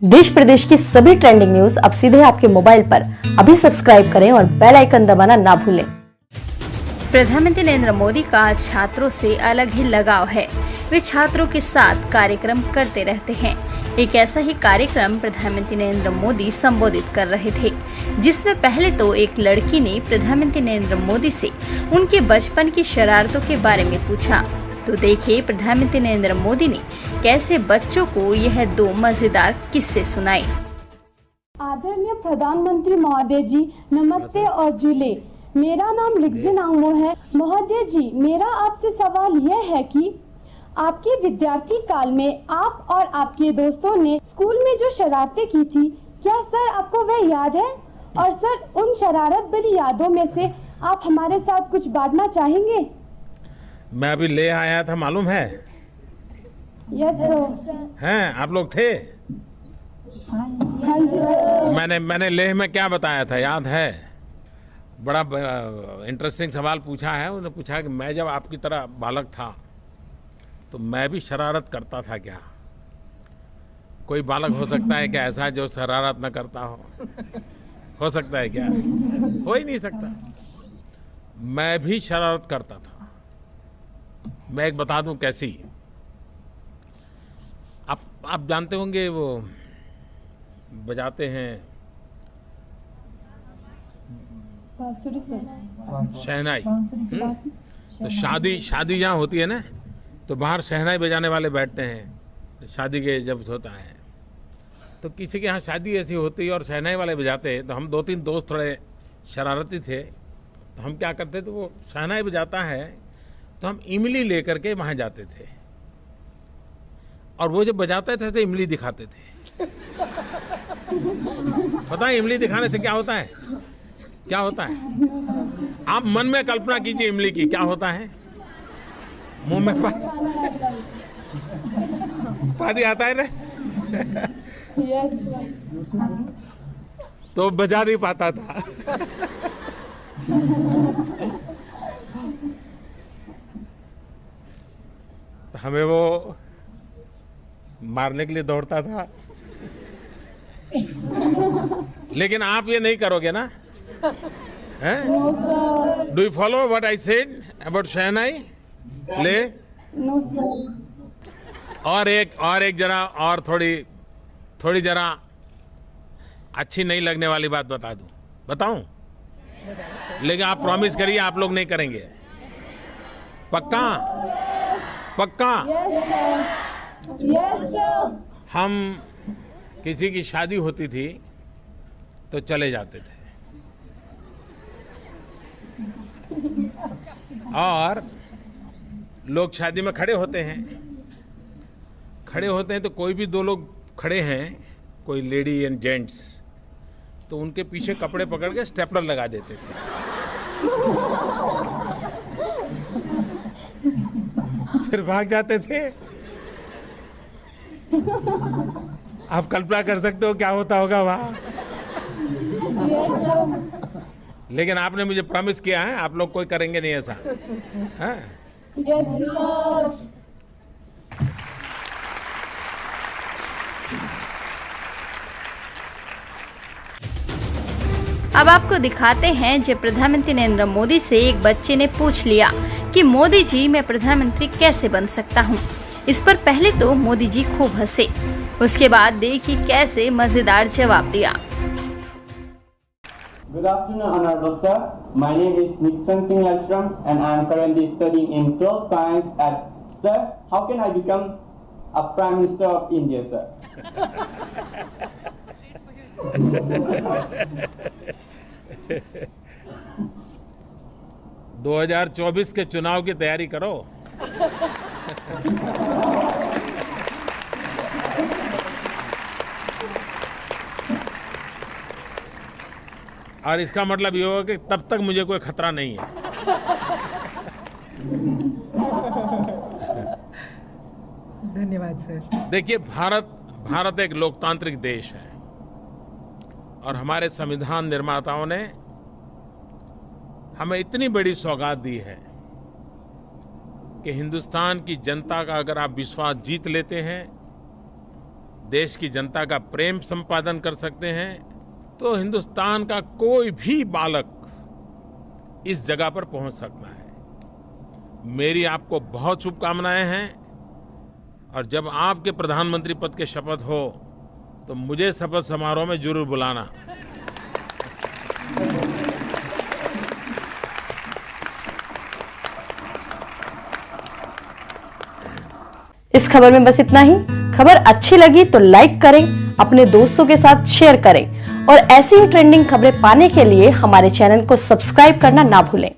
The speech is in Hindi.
देश प्रदेश की सभी ट्रेंडिंग न्यूज अब सीधे आपके मोबाइल पर। अभी सब्सक्राइब करें और बेल आइकन दबाना ना भूलें। प्रधानमंत्री नरेंद्र मोदी का छात्रों से अलग ही लगाव है। वे छात्रों के साथ कार्यक्रम करते रहते हैं। एक ऐसा ही कार्यक्रम प्रधानमंत्री नरेंद्र मोदी संबोधित कर रहे थे, जिसमें पहले तो एक लड़की ने प्रधानमंत्री नरेंद्र मोदी से उनके बचपन की शरारतों के बारे में पूछा। तो देखिए प्रधानमंत्री नरेंद्र मोदी ने कैसे बच्चों को यह दो मजेदार किस्से सुनाए। आदरणीय प्रधानमंत्री महोदय जी, नमस्ते और जुले। मेरा नाम लिग्जिन आंगमो है। महोदय जी, मेरा आपसे सवाल यह है कि आपके विद्यार्थी काल में आप और आपके दोस्तों ने स्कूल में जो शरारतें की थी, क्या सर आपको वह याद है? और सर, उन शरारत भरी यादों में से आप हमारे साथ कुछ बांटना चाहेंगे? मैं अभी ले आया था, मालूम है? Yes sir. हैं, आप लोग थे? हाँ जी सर। मैंने लेह में क्या बताया था, याद है? बड़ा इंटरेस्टिंग सवाल पूछा है। उन्होंने पूछा कि मैं जब आपकी तरह बालक था तो मैं भी शरारत करता था क्या? कोई बालक हो सकता है क्या ऐसा जो शरारत न करता हो सकता है क्या? हो ही नहीं सकता। मैं भी शरारत करता था। मैं एक बता दूं कैसी। आप जानते होंगे वो बजाते हैं बांसुरी सर। शहनाई। तो शादी जहाँ होती है ना, तो बाहर शहनाई बजाने वाले बैठते हैं। शादी के जब होता है तो किसी के यहाँ शादी ऐसी होती और शहनाई वाले बजाते हैं, तो हम दो तीन दोस्त थोड़े शरारती थे। तो हम क्या करते थे, वो शहनाई बजाता है तो हम इमली लेकर के वहाँ जाते थे, और वो जब बजाते थे तो इमली दिखाते थे। पता है इमली दिखाने से क्या होता है? क्या होता है? आप मन में कल्पना कीजिए इमली की, क्या होता है? मुंह में पानी आता है ना। तो बजा नहीं पाता था। तो हमें वो मारने के लिए दौड़ता था। लेकिन आप ये नहीं करोगे ना? हैं? Do you follow what I said about shehnai? ले नो सर। और एक जरा और थोड़ी जरा अच्छी नहीं लगने वाली बात बता दूं, बताऊं? लेकिन आप प्रॉमिस करिए आप लोग नहीं करेंगे। पक्का? पक्का? Yes sir. हम किसी की शादी होती थी तो चले जाते थे, और लोग शादी में खड़े होते हैं तो कोई भी दो लोग खड़े हैं, कोई लेडी एंड जेंट्स, तो उनके पीछे कपड़े पकड़ के स्टेपलर लगा देते थे। फिर भाग जाते थे। आप कल्पना कर सकते हो क्या होता होगा वहां। लेकिन आपने मुझे प्रॉमिस किया है आप लोग कोई करेंगे नहीं ऐसा। हाँ? Yes sir. अब आपको दिखाते हैं जब प्रधानमंत्री नरेंद्र मोदी से एक बच्चे ने पूछ लिया कि मोदी जी मैं प्रधानमंत्री कैसे बन सकता हूँ। इस पर पहले तो मोदी जी खूब हंसे, उसके बाद देखिए कैसे मजेदार जवाब दिया। Good afternoon, Honorable Sir. My name is Nixon Singh Elstrom and I am currently studying in 12th Science at Sir. How can I become a Prime Minister of India, sir? 2024 के चुनाव की तैयारी करो। और इसका मतलब ये होगा कि तब तक मुझे कोई खतरा नहीं है। धन्यवाद सर। देखिए भारत एक लोकतांत्रिक देश है, और हमारे संविधान निर्माताओं ने हमें इतनी बड़ी सौगात दी है कि हिंदुस्तान की जनता का अगर आप विश्वास जीत लेते हैं देश की जनता का प्रेम संपादन कर सकते हैं, तो हिंदुस्तान का कोई भी बालक इस जगह पर पहुंच सकता है। मेरी आपको बहुत शुभकामनाएं हैं और जब आपके प्रधानमंत्री पद के शपथ हो तो मुझे शपथ समारोह में जरूर बुलाना। इस खबर में बस इतना ही। खबर अच्छी लगी तो लाइक करें, अपने दोस्तों के साथ शेयर करें और ऐसी ही ट्रेंडिंग खबरें पाने के लिए हमारे चैनल को सब्सक्राइब करना ना भूलें।